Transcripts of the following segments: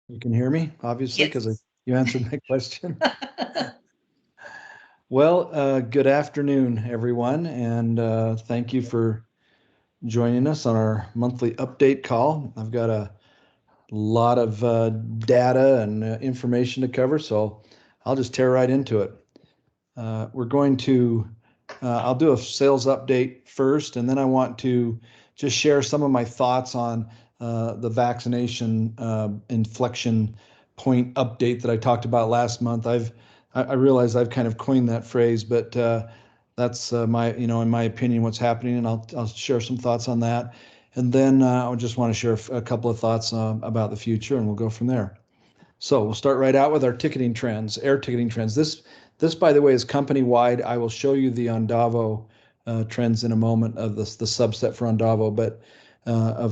You can hear me, obviously, because Yes. you answered my question. Well, good afternoon, everyone, and thank you for joining us on our monthly update call. I've got a lot of data and information to cover, so I'll just tear right into it. We're going to, I'll do a sales update first, and then I want to just share some of my thoughts on the vaccination inflection point update that I talked about last month. I realize I've kind of coined that phrase, but that's my, in my opinion, what's happening, and I'll share some thoughts on that. And then I just want to share a couple of thoughts about the future, and we'll go from there. So we'll start right out with our ticketing trends, air ticketing trends. This, by the way, is company-wide. I will show you the Ondavo trends in a moment of the subset for Ondavo, but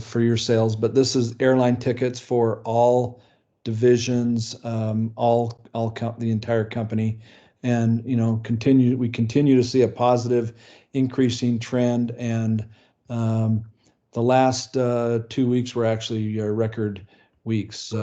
for your sales. But this is airline tickets for all divisions, the entire company, and we continue to see a positive, increasing trend. And um, the last 2 weeks were actually record weeks.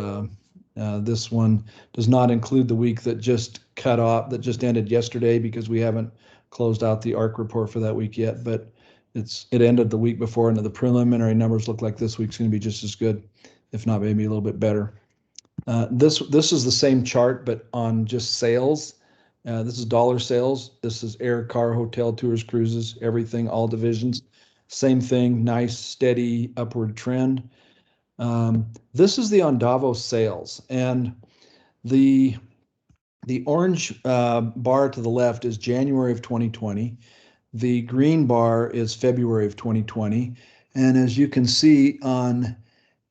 This one does not include the week that just cut off, that just ended yesterday, because we haven't closed out the ARC report for that week yet. But it ended the week before, and the preliminary numbers look like this week's going to be just as good, if not maybe a little bit better. This is the same chart, but on just sales. This is dollar sales. This is air, car, hotel, tours, cruises, everything, all divisions. Same thing, nice, steady upward trend. This is the Ondavo sales, and the the orange bar to the left is January of 2020. The green bar is February of 2020. And as you can see, on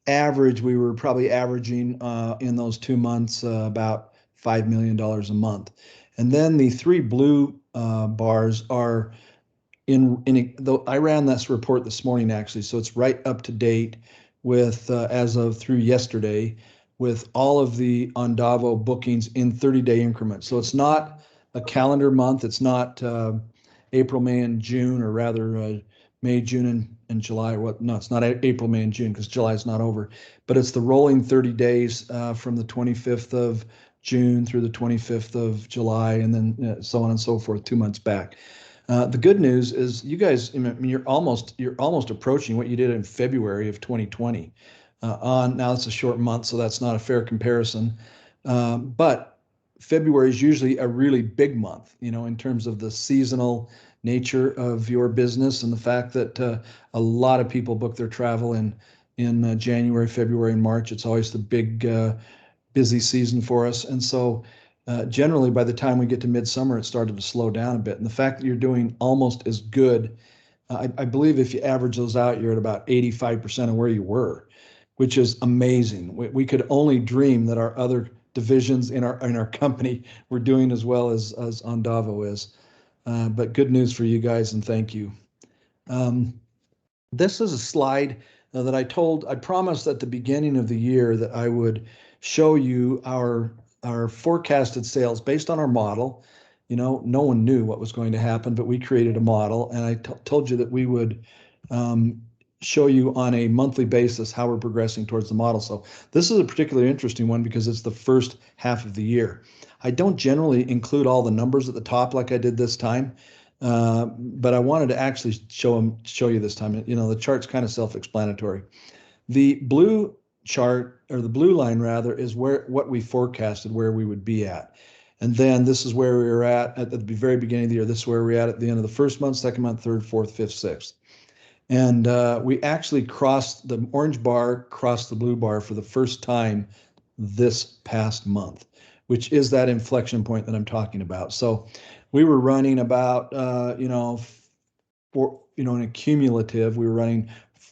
average, we were probably averaging in those 2 months about $5 million a month. And then the three blue bars are though I ran this report this morning actually, so it's right up to date with as of through yesterday, with all of the Ondavo bookings in 30-day increments. So it's not a calendar month. It's not April, May, and June, or rather May, June, and July. Or what? No, it's not April, May, and June, because July is not over. But it's the rolling 30 days from the 25th of June through the 25th of July, and then so on and so forth, 2 months back. The good news is you guys, I mean, you're almost approaching what you did in February of 2020. On now it's a short month, so that's not a fair comparison. But February is usually a really big month, in terms of the seasonal nature of your business, and the fact that a lot of people book their travel in January, February, and March. It's always the big busy season for us. And so generally, by the time we get to midsummer, it started to slow down a bit. And the fact that you're doing almost as good, I believe if you average those out, you're at about 85% of where you were, which is amazing. We could only dream that our other divisions in our company were doing as well as Ondavo is. But good news for you guys, and thank you. Um, this is a slide that I promised at the beginning of the year that I would show you our forecasted sales based on our model. No one knew what was going to happen, but we created a model, and I told you that we would um, show you on a monthly basis how we're progressing towards the model. So this is a particularly interesting one because it's the first half of the year. I don't generally include all the numbers at the top like I did this time, but I wanted to actually show you this time. The chart's kind of self-explanatory. The blue chart, or the blue line rather, is what we forecasted where we would be at. And then this is where we were at the very beginning of the year. This is where we're at the end of the first month, second month, third, fourth, fifth, sixth. And we actually crossed the orange bar, crossed the blue bar for the first time this past month, which is that inflection point that I'm talking about. So we were running about, in a cumulative, we were running,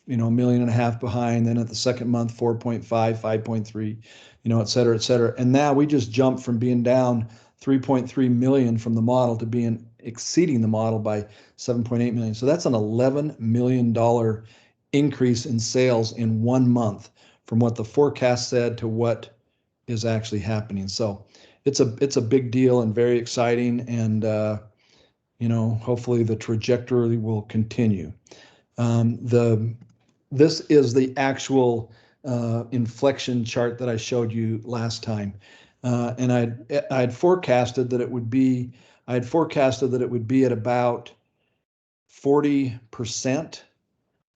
1.5 million behind. Then at the second month, 4.5, 5.3, et cetera, et cetera. And now we just jumped from being down 3.3 million from the model to being exceeding the model by 7.8 million. So that's an $11 million increase in sales in 1 month from what the forecast said to what is actually happening. So it's a big deal and very exciting, and hopefully the trajectory will continue. The This is the actual inflection chart that I showed you last time. And I'd forecasted that it would be, I had forecasted that it would be at about 40%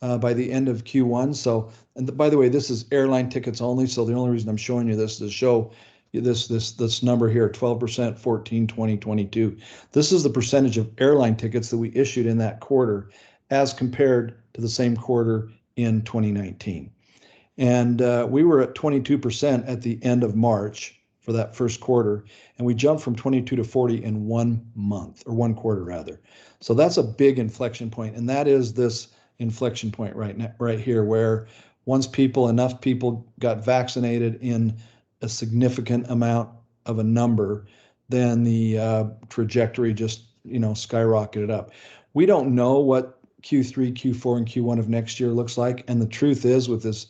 by the end of Q1. So, and by the way, this is airline tickets only. So the only reason I'm showing you this is to show you this number here, 12%, 14, 20, 22. This is the percentage of airline tickets that we issued in that quarter as compared to the same quarter in 2019. And we were at 22% at the end of March for that first quarter, and we jumped from 22 to 40 in 1 month, or 1 quarter rather. So that's a big inflection point, and that is this inflection point right now, right here, where once enough people got vaccinated in a significant amount of a number, then the trajectory just skyrocketed up. We don't know what Q3, Q4, and Q1 of next year looks like, and the truth is, with this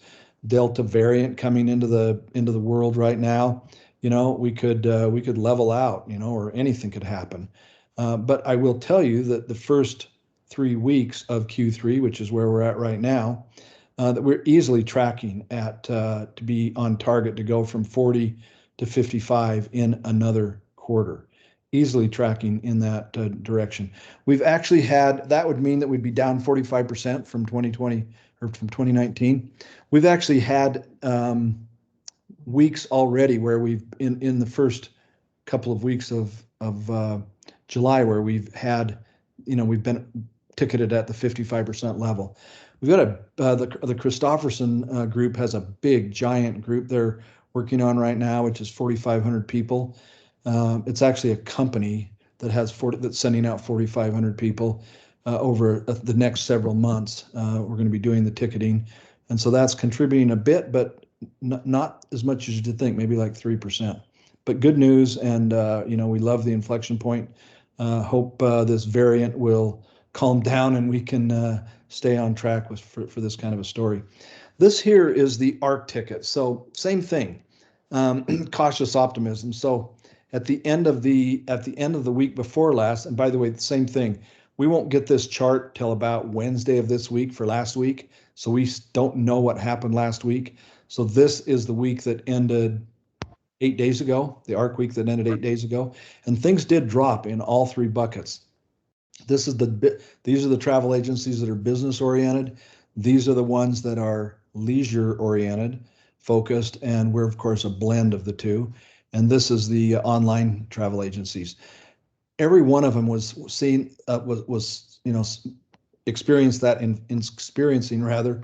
Delta variant coming into the world right now, we could level out, or anything could happen. But I will tell you that the first 3 weeks of Q3, which is where we're at right now, that we're easily tracking to be on target to go from 40 to 55 in another quarter. Easily tracking in that direction. We've actually that would mean that we'd be down 45% from 2020 or from 2019. We've actually had weeks already where we've in the first couple of weeks of July where we've been ticketed at the 55% level. We've got the Christofferson group has a big giant group they're working on right now, which is 4,500 people. It's actually a company that's sending out 4,500 people over the next several months. We're going to be doing the ticketing, and so that's contributing a bit, but not as much as you'd think, maybe like 3%. But good news, and we love the inflection point. Hope this variant will calm down and we can stay on track for this kind of a story. This here is the ARC ticket. So same thing, cautious optimism. So at the end of the week before last, and by the way, the same thing. We won't get this chart till about Wednesday of this week for last week. So we don't know what happened last week. So this is the week that ended 8 days ago, the ARC week that ended 8 days ago. And things did drop in all 3 buckets. These are the travel agencies that are business oriented. These are the ones that are leisure oriented, focused, and we're of course a blend of the two. And this is the online travel agencies. Every one of them was experiencing rather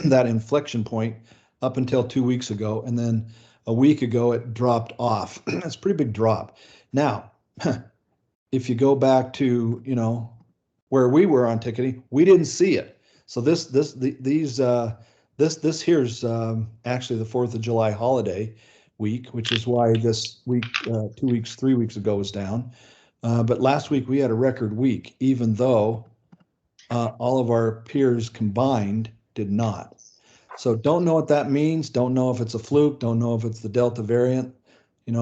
that inflection point up until 2 weeks ago, and then a week ago it dropped off. It's a pretty big drop. Now, if you go back to where we were on ticketing, we didn't see it. So this here's actually the 4th of July holiday week, which is why this week 2 weeks, 3 weeks ago was down. But last week we had a record week, even though all of our peers combined did not. So don't know what that means. Don't know if it's a fluke. Don't know if it's the Delta variant,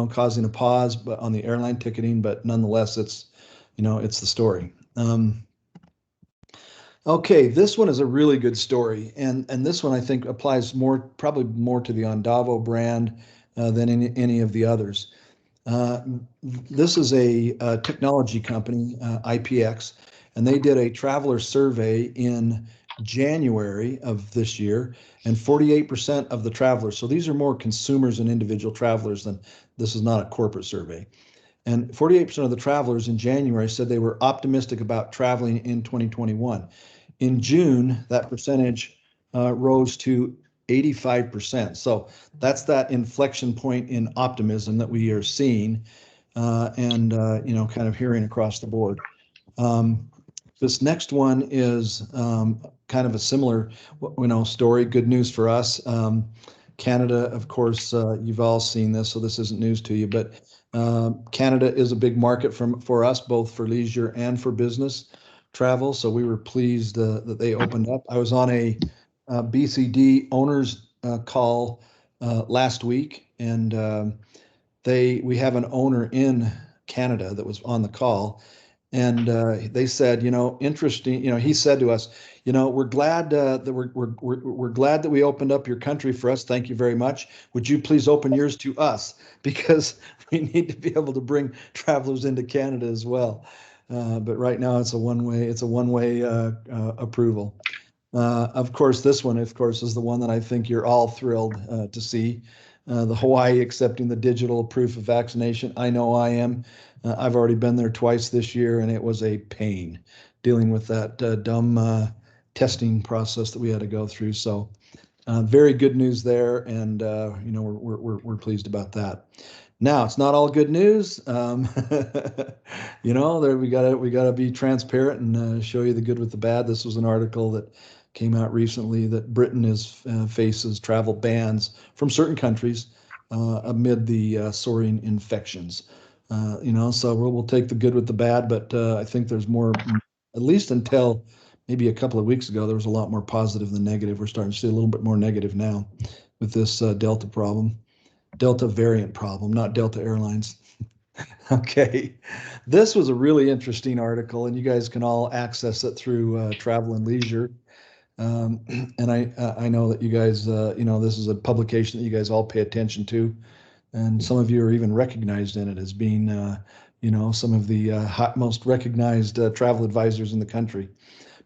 causing a pause, but on the airline ticketing. But nonetheless, it's the story. Okay, this one is a really good story, and this one I think applies probably more to the Andavo brand than any of the others. This is a technology company, IPX, and they did a traveler survey in January of this year, and 48% of the travelers, so these are more consumers and individual travelers this is not a corporate survey. And 48% of the travelers in January said they were optimistic about traveling in 2021. In June, that percentage rose to 85%. So that's that inflection point in optimism that we are seeing and kind of hearing across the board. This next one is kind of a similar story. Good news for us. Canada, of course, you've all seen this, so this isn't news to you, but Canada is a big market for us, both for leisure and for business travel. So we were pleased that they opened up. I was on a BCD owners call last week, and we have an owner in Canada that was on the call, And they said, interesting. He said to us, we're glad that we're glad that we opened up your country for us. Thank you very much. Would you please open yours to us because we need to be able to bring travelers into Canada as well. But right now it's a one-way. It's a one-way approval. Of course, this one, of course, is the one that I think you're all thrilled to see. The Hawaii accepting the digital proof of vaccination. I know I am. I've already been there twice this year, and it was a pain dealing with that dumb testing process that we had to go through. So, very good news there, and we're pleased about that. Now, it's not all good news. There we gotta be transparent and show you the good with the bad. This was an article that came out recently that Britain faces travel bans from certain countries amid the soaring infections. So we'll take the good with the bad, but I think there's more, at least until maybe a couple of weeks ago, there was a lot more positive than negative. We're starting to see a little bit more negative now with this Delta variant problem, not Delta Airlines. Okay. This was a really interesting article, and you guys can all access it through Travel and Leisure. Um, and I know that you guys, this is a publication that you guys all pay attention to, and some of you are even recognized in it as being, some of the most recognized travel advisors in the country.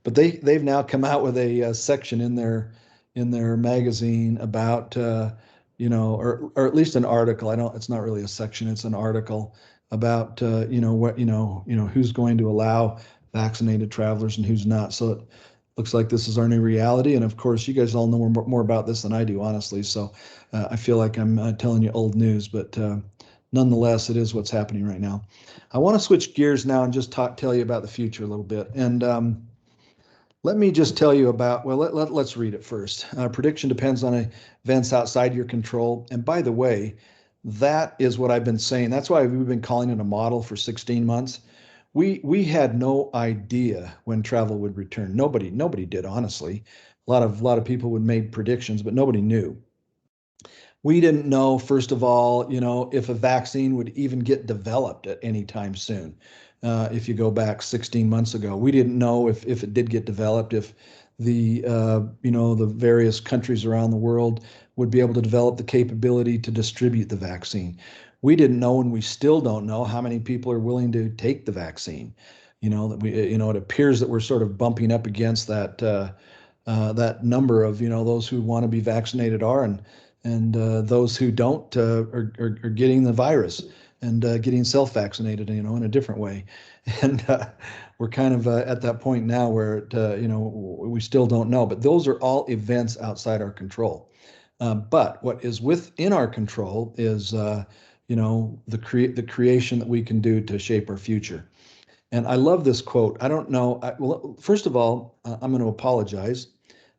But they've now come out with a section in their magazine about or at least an article. I don't. It's not really a section. It's an article about what who's going to allow vaccinated travelers and who's not. So it looks like this is our new reality. And of course, you guys all know more about this than I do, honestly. So I feel like I'm telling you old news, but nonetheless, it is what's happening right now. I want to switch gears now and just tell you about the future a little bit. And let me just tell you about, well, let's read it first. Prediction depends on events outside your control. And by the way, that is what I've been saying. That's why we've been calling it a model for 16 months. We had no idea when travel would return. Nobody did, honestly. A lot of people would make predictions, but nobody knew. We didn't know, first of all, if a vaccine would even get developed at any time soon. If you go back 16 months ago, we didn't know if it did get developed, if the various countries around the world would be able to develop the capability to distribute the vaccine. We didn't know, and we still don't know how many people are willing to take the vaccine. It appears that we're sort of bumping up against that number of those who want to be vaccinated are, and those who don't are getting the virus and getting self-vaccinated, in a different way. And we're kind of at that point now where we still don't know. But those are all events outside our control. But what is within our control is the creation that we can do to shape our future. And I love this quote. I don't know. Well, first of all, I'm going to apologize.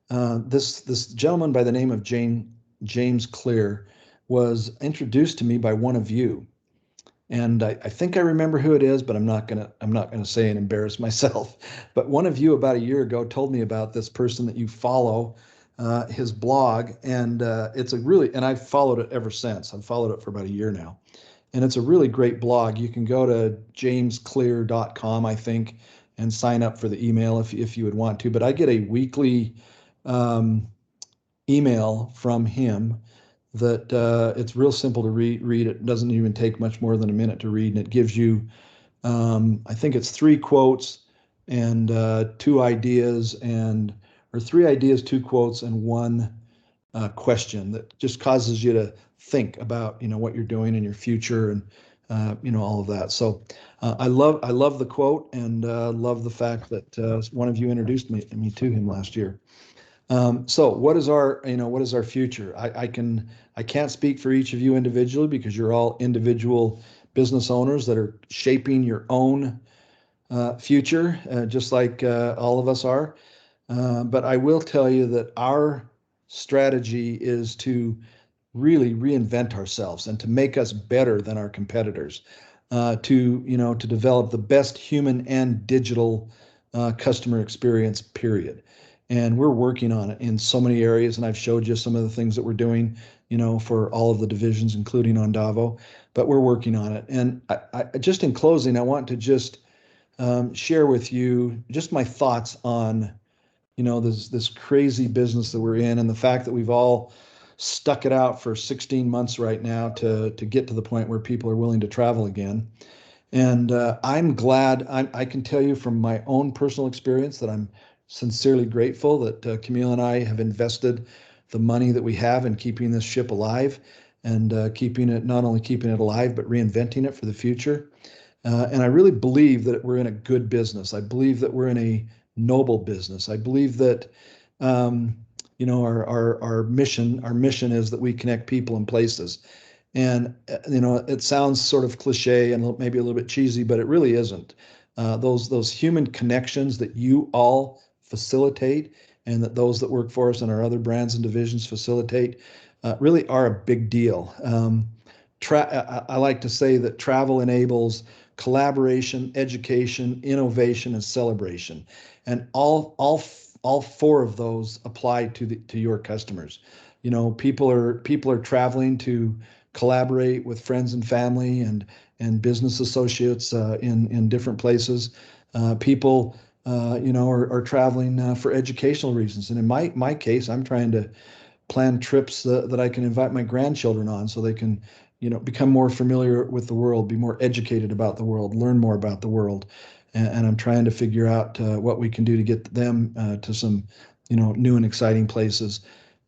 This gentleman by the name of James Clear was introduced to me by one of you, and I think I remember who it is, but I'm not gonna say and embarrass myself. But one of you about a year ago told me about this person that you follow, his blog, and and I've followed it ever since. I've followed it for about a year now, and it's a really great blog. You can go to jamesclear.com, I think, and sign up for the email if you would want to. But I get a weekly um, email from him that it's real simple to read. It doesn't even take much more than a minute to read, and it gives you, I think it's three quotes and two ideas, or three ideas, two quotes, and one question that just causes you to think about what you're doing in your future and all of that. So I love the quote and love the fact that one of you introduced me to him last year. So what is our future? I can't speak for each of you individually because you're all individual business owners that are shaping your own future, just like all of us are. But I will tell you that our strategy is to really reinvent ourselves and to make us better than our competitors, to develop the best human and digital customer experience, period. And we're working on it in so many areas, and I've showed you some of the things that we're doing, for all of the divisions, including on Davo, but we're working on it. And just in closing, I want to just share with you just my thoughts on, this crazy business that we're in, and the fact that we've all stuck it out for 16 months right now to get to the point where people are willing to travel again. And I'm glad. I can tell you from my own personal experience that I'm sincerely grateful that Camille and I have invested the money that we have in keeping this ship alive, and keeping it, not only keeping it alive, but reinventing it for the future. And I really believe that we're in a good business. I believe that we're in a noble business. I believe that, um, our mission is that we connect people and places. And it sounds sort of cliche and maybe a little bit cheesy, but it really isn't. Those human connections that you all facilitate, and that those that work for us and our other brands and divisions facilitate, really are a big deal. I like to say that travel enables collaboration, education, innovation, and celebration, and all four of those apply to your customers. People are traveling to collaborate with friends and family, and business associates in different places. People are traveling for educational reasons, and in my case, I'm trying to plan trips that I can invite my grandchildren on, so they can, become more familiar with the world, be more educated about the world, learn more about the world. And I'm trying to figure out what we can do to get them to some, new and exciting places.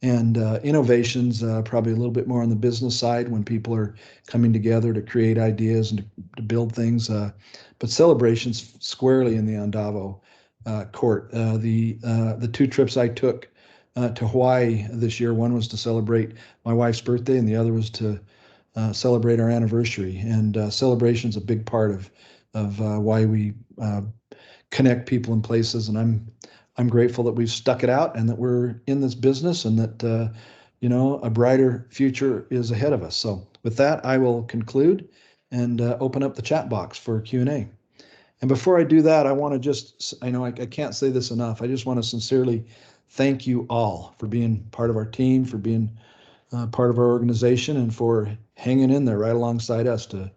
And innovations, probably a little bit more on the business side, when people are coming together to create ideas and to build things. But celebrations squarely in the Andavo court. The two trips I took to Hawaii this year. One was to celebrate my wife's birthday, and the other was to celebrate our anniversary. And celebration's a big part of why we connect people and places. And I'm grateful that we've stuck it out, and that we're in this business, and that a brighter future is ahead of us. So with that, I will conclude and open up the chat box for Q&A. And before I do that, I want to just, I know I can't say this enough. I just want to sincerely thank you all for being part of our team, for being part of our organization, and for hanging in there right alongside us to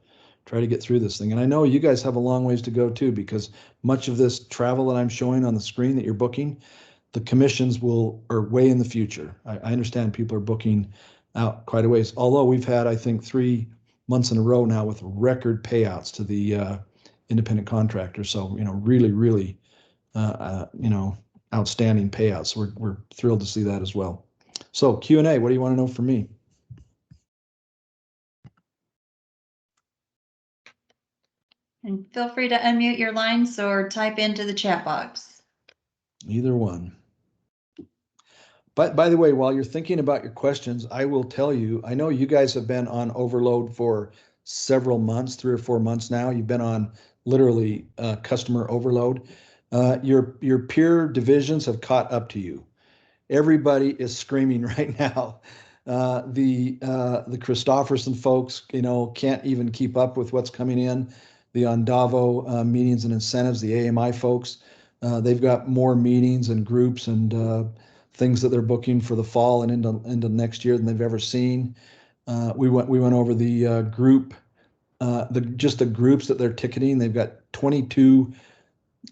try to get through this thing. And I know you guys have a long ways to go too, because much of this travel that I'm showing on the screen that you're booking, the commissions are way in the future. I understand people are booking out quite a ways, although we've had, I think, 3 months in a row now with record payouts to the independent contractors. So, really, really, outstanding payouts. We're thrilled to see that as well. So Q&A, what do you want to know from me? And feel free to unmute your lines or type into the chat box. Either one. But by the way, while you're thinking about your questions, I will tell you, I know you guys have been on overload for several months, 3 or 4 months now. You've been on literally customer overload. Your peer divisions have caught up to you. Everybody is screaming right now. The Christofferson folks, can't even keep up with what's coming in. The Andavo meetings and incentives, the AMI folks, they've got more meetings and groups and things that they're booking for the fall and into next year than they've ever seen. We went over the group, just the groups that they're ticketing. They've got 22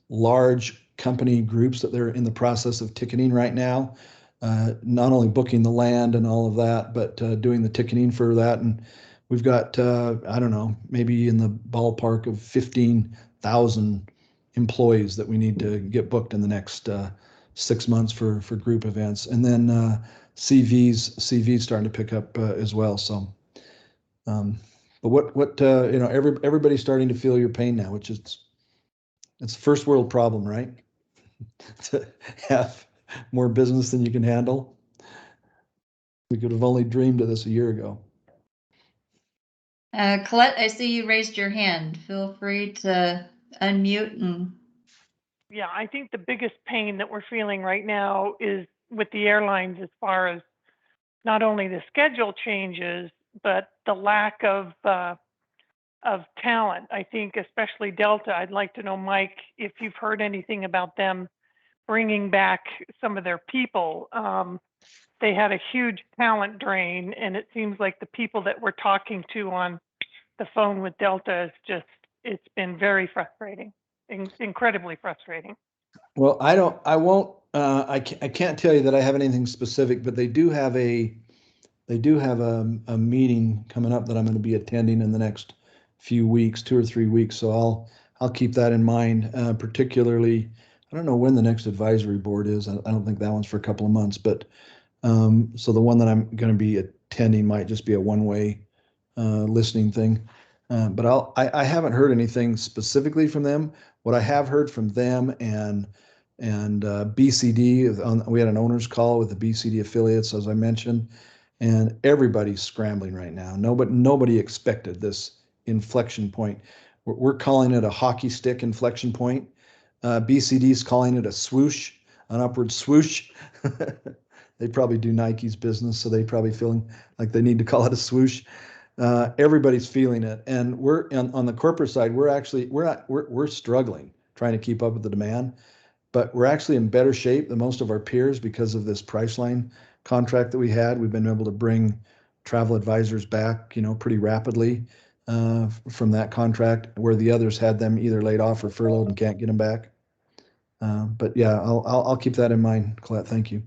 large company groups that they're in the process of ticketing right now. Not only booking the land and all of that, but doing the ticketing for that. And we've got, I don't know, maybe in the ballpark of 15,000 employees that we need to get booked in the next 6 months for group events. And then CV's starting to pick up as well. So, but everybody's starting to feel your pain now, which is, it's a first world problem, right? To have more business than you can handle. We could have only dreamed of this a year ago. Colette, I see you raised your hand. Feel free to unmute. And yeah, I think the biggest pain that we're feeling right now is with the airlines, as far as not only the schedule changes, but the lack of talent. I think especially Delta. I'd like to know, Mike, if you've heard anything about them bringing back some of their people. They had a huge talent drain, and it seems like the people that we're talking to on the phone with Delta it's been very frustrating. incredibly frustrating. Well, I won't, I can't tell you that I have anything specific, but they do have a meeting coming up that I'm going to be attending in the next few weeks, 2 or 3 weeks. So I'll keep that in mind, particularly, I don't know when the next advisory board is. I don't think that one's for a couple of months, but so the one that I'm going to be attending might just be a one-way listening thing. But I haven't heard anything specifically from them. What I have heard from them and BCD, we had an owner's call with the BCD affiliates, as I mentioned, and everybody's scrambling right now. Nobody expected this inflection point. We're calling it a hockey stick inflection point. BCD's calling it a swoosh, an upward swoosh. They probably do Nike's business, so they probably feeling like they need to call it a swoosh. Everybody's feeling it, and we're on the corporate side. We're struggling trying to keep up with the demand, but we're actually in better shape than most of our peers because of this Priceline contract that we had. We've been able to bring travel advisors back, pretty rapidly from that contract, where the others had them either laid off or furloughed and can't get them back. But yeah, I'll keep that in mind, Colette. Thank you.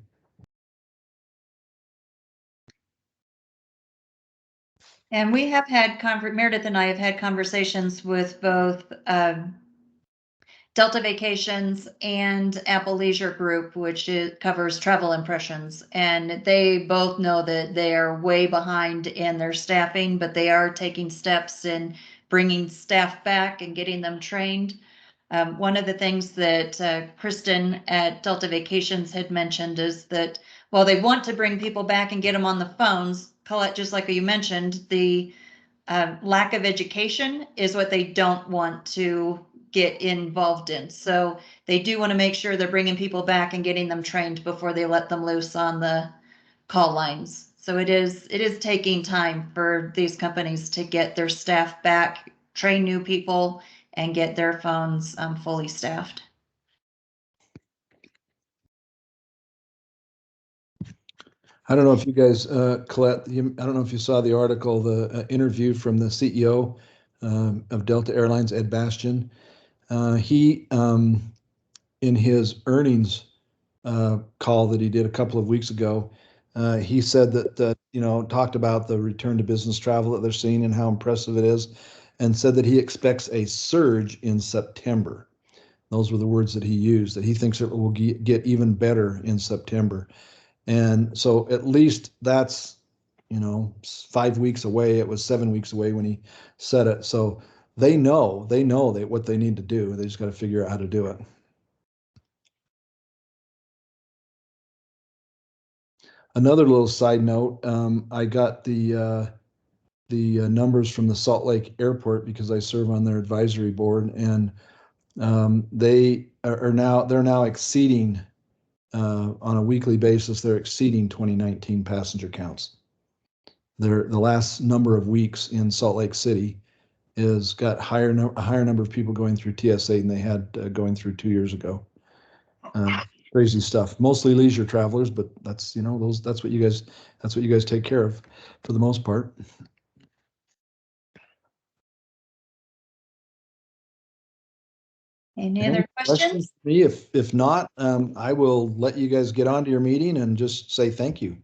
And we have had, Meredith and I have had conversations with both Delta Vacations and Apple Leisure Group, which covers travel impressions. And they both know that they are way behind in their staffing, but they are taking steps in bringing staff back and getting them trained. One of the things that Kristen at Delta Vacations had mentioned is that while they want to bring people back and get them on the phones, Colette, just like you mentioned, the lack of education is what they don't want to get involved in. So they do want to make sure they're bringing people back and getting them trained before they let them loose on the call lines. So it is taking time for these companies to get their staff back, train new people, and get their phones fully staffed. I don't know if you guys, Colette, I don't know if you saw the article, the interview from the CEO of Delta Airlines, Ed Bastian. He, in his earnings call that he did a couple of weeks ago, he said that, talked about the return to business travel that they're seeing and how impressive it is, and said that he expects a surge in September. Those were the words that he used, that he thinks it will get even better in September. And so at least that's, 5 weeks away. It was 7 weeks away when he said it. So they know what they need to do. They just got to figure out how to do it. Another little side note, I got the numbers from the Salt Lake Airport because I serve on their advisory board, and they're now exceeding on a weekly basis. They're exceeding 2019 passenger counts. The last number of weeks in Salt Lake City is got a higher number of people going through TSA than they had going through 2 years ago. Crazy stuff. Mostly leisure travelers, but that's that's what you guys take care of for the most part. Any other questions? For me? If not, I will let you guys get on to your meeting and just say thank you.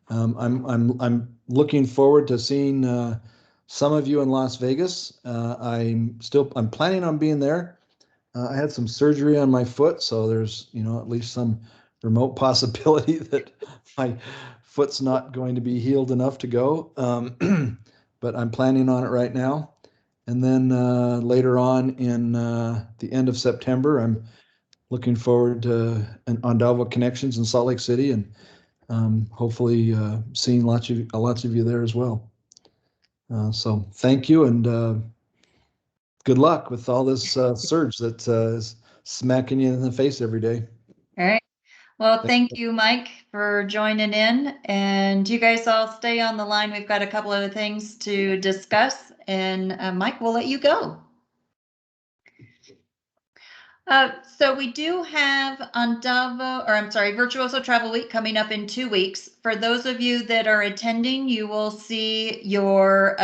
I'm looking forward to seeing some of you in Las Vegas. I'm planning on being there. I had some surgery on my foot, so there's at least some remote possibility that my foot's not going to be healed enough to go. But I'm planning on it right now. And then later on in the end of September, I'm looking forward to an Andavo Connections in Salt Lake City, and hopefully seeing lots of you there as well. So thank you, and good luck with all this surge that is smacking you in the face every day. All right. Well, thank you, Mike, for joining in. And you guys all stay on the line. We've got a couple of things to discuss. And Mike, we'll let you go. So we do have Virtuoso Travel Week coming up in 2 weeks. For those of you that are attending, you will see your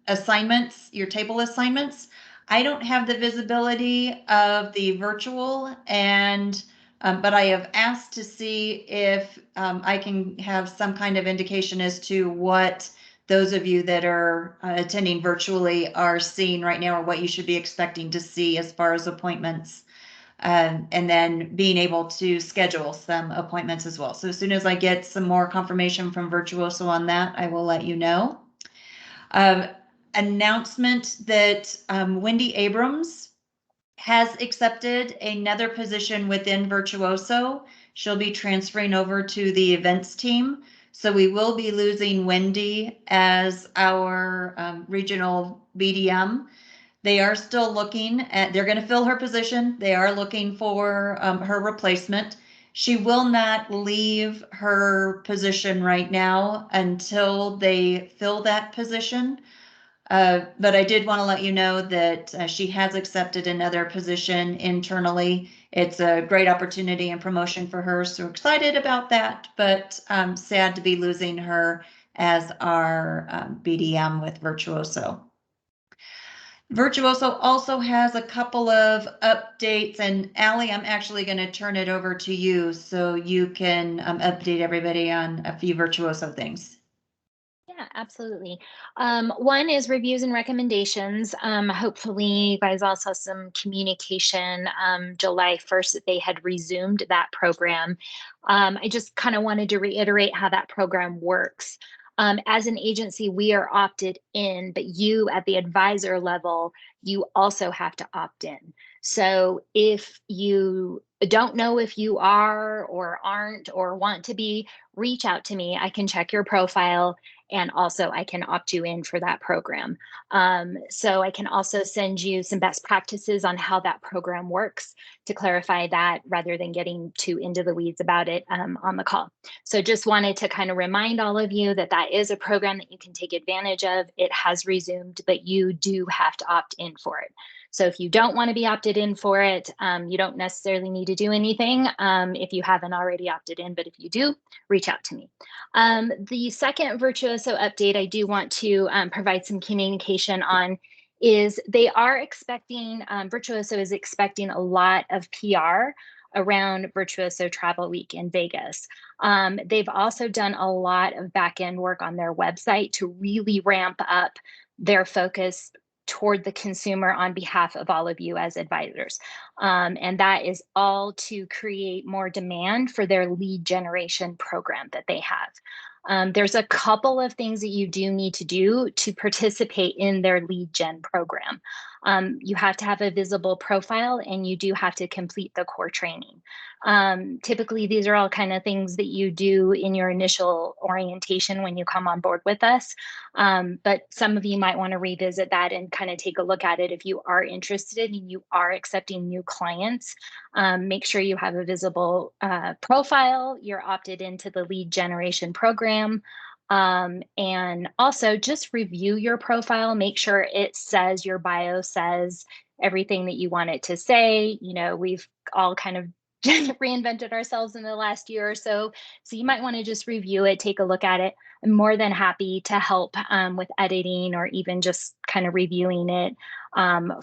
assignments, your table assignments. I don't have the visibility of the virtual, and but I have asked to see if I can have some kind of indication as to what those of you that are attending virtually are seeing right now, or what you should be expecting to see as far as appointments. And then being able to schedule some appointments as well. So as soon as I get some more confirmation from Virtuoso on that, I will let you know. Announcement that Wendy Abrams has accepted another position within Virtuoso. She'll be transferring over to the events team. So we will be losing Wendy as our regional BDM. They are still looking at, they're going to fill her position. They are looking for her replacement. She will not leave her position right now until they fill that position. But I did want to let you know that she has accepted another position internally. It's a great opportunity and promotion for her. So excited about that, but sad to be losing her as our BDM with Virtuoso. Virtuoso also has a couple of updates, and Allie, I'm actually going to turn it over to you so you can update everybody on a few Virtuoso things. Yeah, absolutely. One is reviews and recommendations. Hopefully, you guys all saw some communication July 1st that they had resumed that program. I just kind of wanted to reiterate how that program works. As an agency, we are opted in, but you at the advisor level, you also have to opt in. So if you don't know if you are or aren't or want to be, reach out to me. I can check your profile, and also I can opt you in for that program. So I can also send you some best practices on how that program works to clarify that, rather than getting too into the weeds about it on the call. So just wanted to kind of remind all of you that that is a program that you can take advantage of. It has resumed, but you do have to opt in for it. So if you don't want to be opted in for it, you don't necessarily need to do anything if you haven't already opted in, but if you do, reach out to me. The second Virtuoso update I do want to provide some communication on is they are expecting, Virtuoso is expecting a lot of PR around Virtuoso Travel Week in Vegas. They've also done a lot of back-end work on their website to really ramp up their focus toward the consumer on behalf of all of you as advisors. And that is all to create more demand for their lead generation program that they have. There's a couple of things that you do need to do to participate in their lead gen program. You have to have a visible profile, and you do have to complete the core training. Typically, these are all kind of things that you do in your initial orientation when you come on board with us. But some of you might want to revisit that and kind of take a look at it if you are interested and you are accepting new clients. Make sure you have a visible profile, you're opted into the lead generation program. And also just review your profile, make sure it says, your bio says everything that you want it to say. You know, we've all kind of reinvented ourselves in the last year or so. So you might want to just review it, take a look at it. I'm more than happy to help with editing or even just kind of reviewing it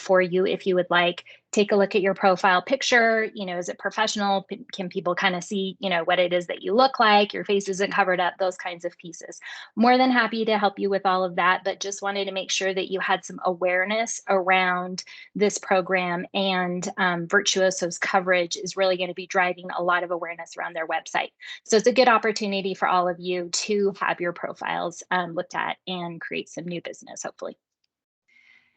for you if you would like. Take a look at your profile picture. You know, is it professional? Can people kind of see, you know, what it is that you look like? Your face isn't covered up, those kinds of pieces. More than happy to help you with all of that, but just wanted to make sure that you had some awareness around this program, and Virtuoso's coverage is really going to be driving a lot of awareness around their website. So it's a good opportunity for all of you to have your profiles looked at and create some new business, hopefully.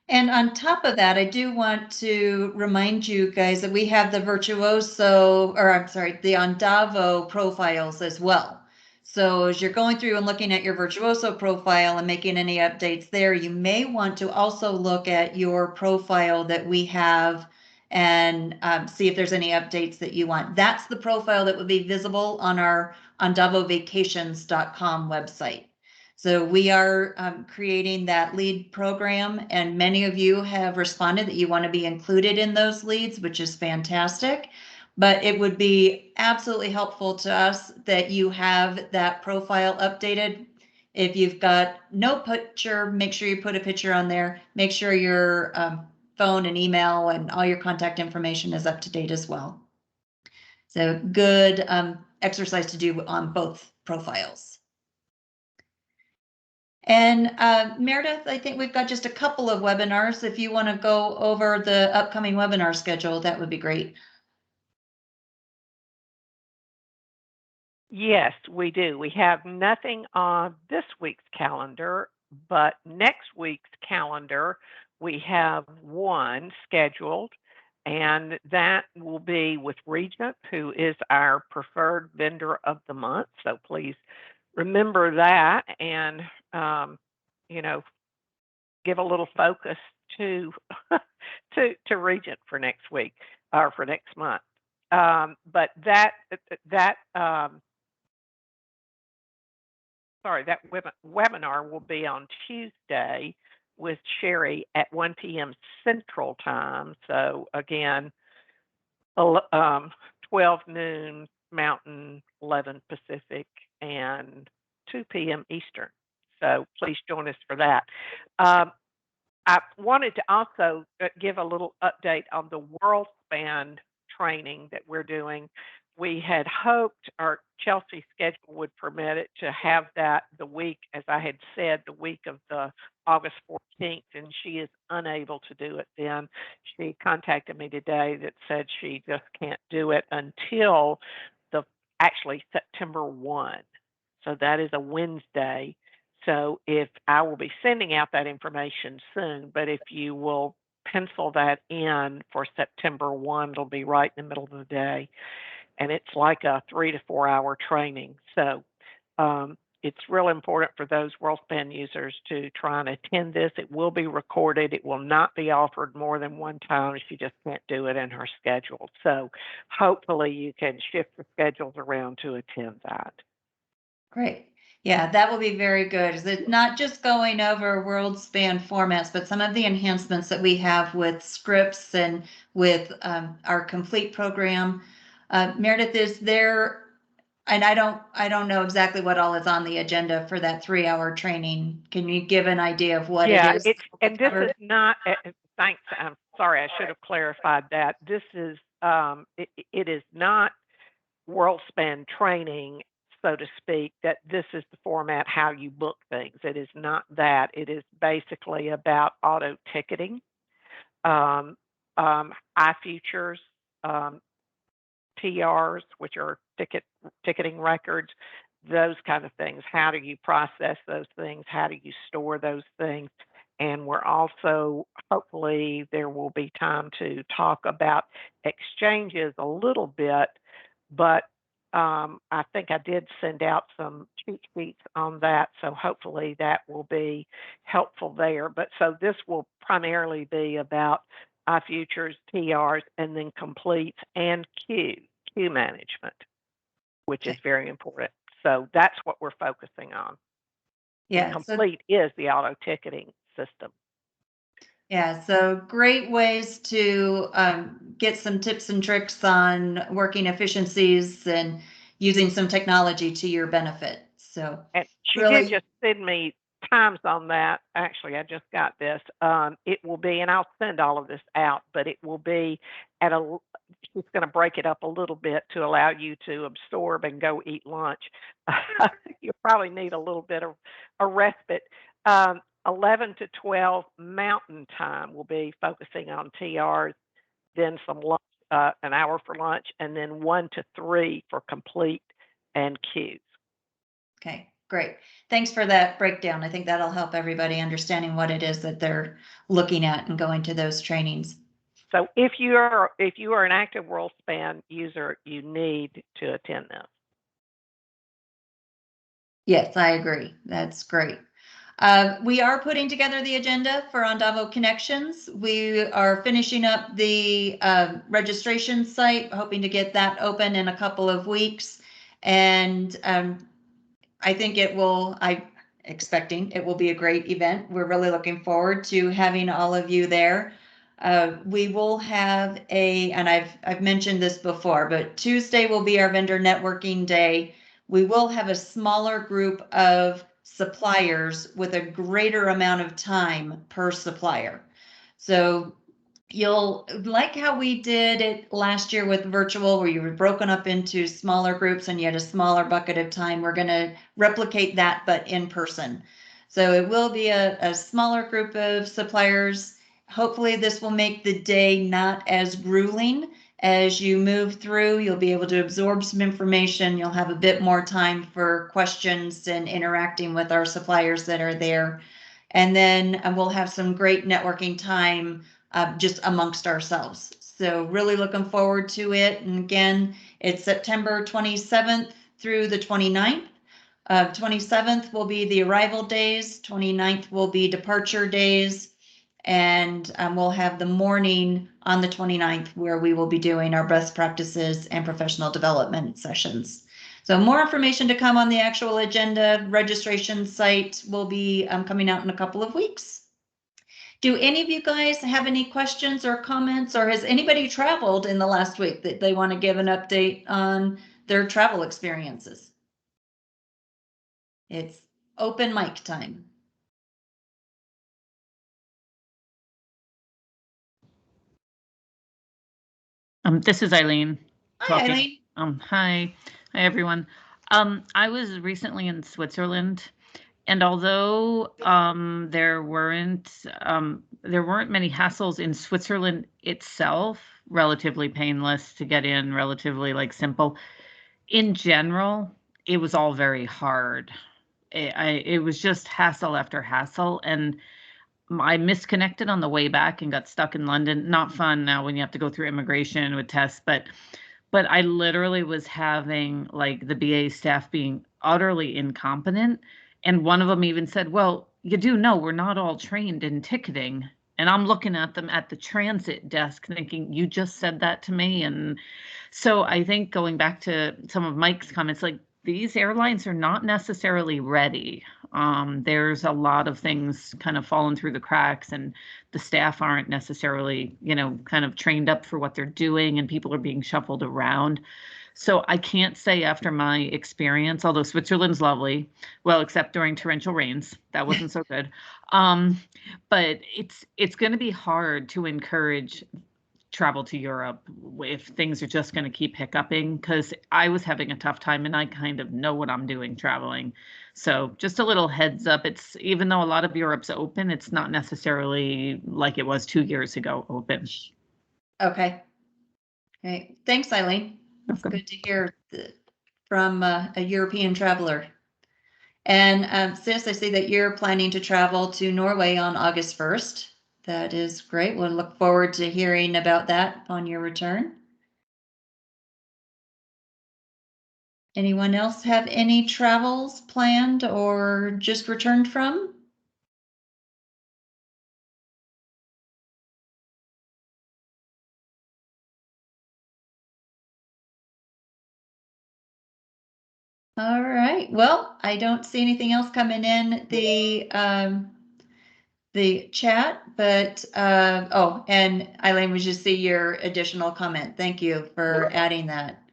And on top of that, I do want to remind you guys that we have the Virtuoso, or I'm sorry, the Andavo profiles as well. So as you're going through and looking at your Virtuoso profile and making any updates there, you may want to also look at your profile that we have and see if there's any updates that you want. That's the profile that would be visible on our AndavoVacations.com website. So we are creating that lead program, and many of you have responded that you want to be included in those leads, which is fantastic. But it would be absolutely helpful to us that you have that profile updated. If you've got no picture, make sure you put a picture on there. Make sure your phone and email, and all your contact information is up to date as well. So good exercise to do on both profiles. And Meredith, I think we've got just a couple of webinars. If you want to go over the upcoming webinar schedule, that would be great. Yes, we do. We have nothing on this week's calendar, but next week's calendar, we have one scheduled, and that will be with Regent, who is our preferred vendor of the month. So please remember that, and you know, give a little focus to to Regent for next week or for next month. But that webinar will be on Tuesday with Sherry at 1 p.m. Central Time. So again, 12 noon Mountain, 11 Pacific, and 2 p.m. Eastern. So please join us for that. I wanted to also give a little update on the WorldSpan training that we're doing. We had hoped our Chelsea schedule would permit it to have that the week, as I had said, the week of the August 14th, and she is unable to do it then. She contacted me today that said she just can't do it until actually September 1. So that is a Wednesday. So if I will be sending out that information soon, but if you will pencil that in for September 1, it'll be right in the middle of the day. And it's like a 3 to 4 hour training. So it's real important for those WorldSpan users to try and attend this. It will be recorded. It will not be offered more than one time if you just can't do it in her schedule. So hopefully you can shift the schedules around to attend that. Great. Yeah, that will be very good. It's not just going over WorldSpan formats, but some of the enhancements that we have with scripts and with our complete program. Meredith, is there, and I don't know exactly what all is on the agenda for that 3-hour training. Can you give an idea of what it is? And this is not, thanks, I'm sorry, I should have clarified that. This is, it is not WorldSpan training, so to speak, that this is the format how you book things. It is not that. It is basically about auto ticketing, iFutures, TRs, which are ticketing records, those kind of things. How do you process those things? How do you store those things? And we're also, hopefully, there will be time to talk about exchanges a little bit, but I think I did send out some cheat sheets on that, so hopefully that will be helpful there. But so this will primarily be about iFutures, TRs, and then completes and queue management, which is very important. So that's what we're focusing on. Yeah, and complete is the auto ticketing system. Yeah, so great ways to get some tips and tricks on working efficiencies and using some technology to your benefit. So, and she really did just send me times on that. Actually, I just got this. It will be, and I'll send all of this out, but it will be at she's going to break it up a little bit to allow you to absorb and go eat lunch. You'll probably need a little bit of a respite. 11 to 12 Mountain Time will be focusing on TRs, then some lunch, an hour for lunch, and then 1 to 3 for complete and queues. Okay, great. Thanks for that breakdown. I think that'll help everybody understanding what it is that they're looking at and going to those trainings. So if you are an active WorldSpan user, you need to attend this. Yes, I agree. That's great. We are putting together the agenda for Andavo Connections. We are finishing up the registration site, hoping to get that open in a couple of weeks. And I think I'm expecting it will be a great event. We're really looking forward to having all of you there. We will have and I've mentioned this before, but Tuesday will be our vendor networking day. We will have a smaller group of suppliers with a greater amount of time per supplier. So You'll like how we did it last year with virtual, where you were broken up into smaller groups and you had a smaller bucket of time. We're going to replicate that, but in person. So it will be a smaller group of suppliers. Hopefully this will make the day not as grueling. As you move through, you'll be able to absorb some information. You'll have a bit more time for questions and interacting with our suppliers that are there. And then we'll have some great networking time just amongst ourselves. So really looking forward to it. And again, it's September 27th through the 29th. 27th will be the arrival days, 29th will be departure days, and we'll have the morning on the 29th where we will be doing our best practices and professional development sessions. So more information to come on the actual agenda. Registration site will be coming out in a couple of weeks. Do any of you guys have any questions or comments, or has anybody traveled in the last week that they want to give an update on their travel experiences? It's open mic time. This is Eileen. Hi, Eileen. Hi everyone. I was recently in Switzerland, and although there weren't many hassles in Switzerland itself, relatively painless to get in, relatively simple. In general, it was all very hard. It was just hassle after hassle, and I misconnected on the way back and got stuck in London. Not fun now when you have to go through immigration with tests, but I literally was having the BA staff being utterly incompetent. And one of them even said, well, you do know we're not all trained in ticketing. And I'm looking at them at the transit desk thinking, you just said that to me. And so I think going back to some of Mike's comments, these airlines are not necessarily ready. There's a lot of things kind of falling through the cracks, and the staff aren't necessarily, kind of trained up for what they're doing, and people are being shuffled around. So I can't say after my experience, although Switzerland's lovely, well, except during torrential rains, that wasn't so good. But it's going to be hard to encourage travel to Europe if things are just going to keep hiccuping, because I was having a tough time and I kind of know what I'm doing traveling. So just a little heads up. It's, even though a lot of Europe's open, it's not necessarily like it was 2 years ago open. Okay. Okay. Thanks, Eileen. It's good to hear from a European traveler. And Sis, I see that you're planning to travel to Norway on August 1st. That is great. We'll look forward to hearing about that upon your return. Anyone else have any travels planned or just returned from? All right. Well, I don't see anything else coming in the chat, but oh, and Eileen, we just see your additional comment. Thank you for adding that.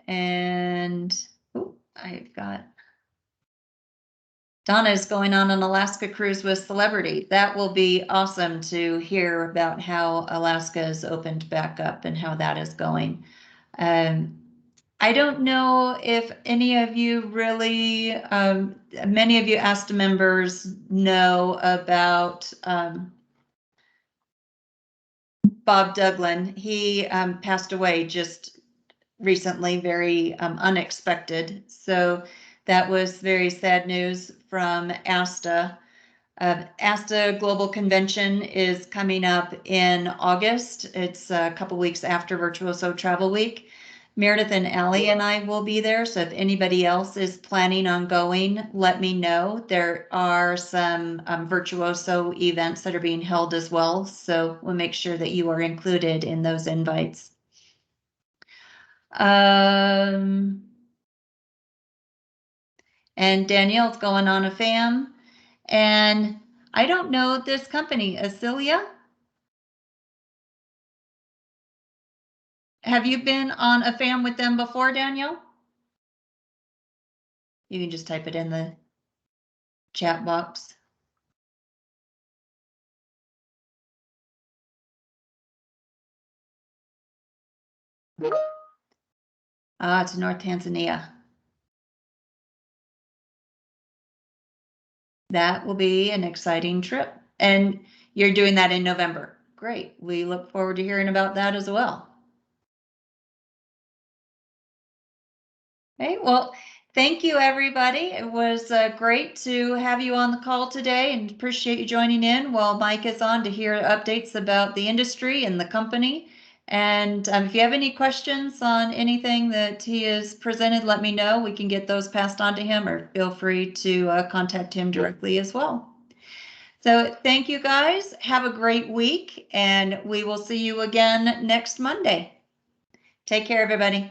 And oh, I've got Donna is going on an Alaska cruise with Celebrity. That will be awesome to hear about how Alaska is opened back up and how that is going. I don't know if any of you really, many of you ASTA members know about Bob Douglin. He passed away just recently, very unexpected. So that was very sad news from ASTA. ASTA Global Convention is coming up in August. It's a couple weeks after Virtuoso Travel Week. Meredith and Allie and I will be there. So if anybody else is planning on going, let me know. There are some Virtuoso events that are being held as well. So we'll make sure that you are included in those invites. And Danielle's going on a FAM. And I don't know this company, Acilia. Have you been on a FAM with them before, Danielle? You can just type it in the chat box. To North Tanzania. That will be an exciting trip. And you're doing that in November. Great. We look forward to hearing about that as well. Okay, well, thank you, everybody. It was great to have you on the call today and appreciate you joining in while Mike is on to hear updates about the industry and the company. And if you have any questions on anything that he has presented, let me know. We can get those passed on to him, or feel free to contact him directly as well. So thank you, guys. Have a great week, and we will see you again next Monday. Take care, everybody.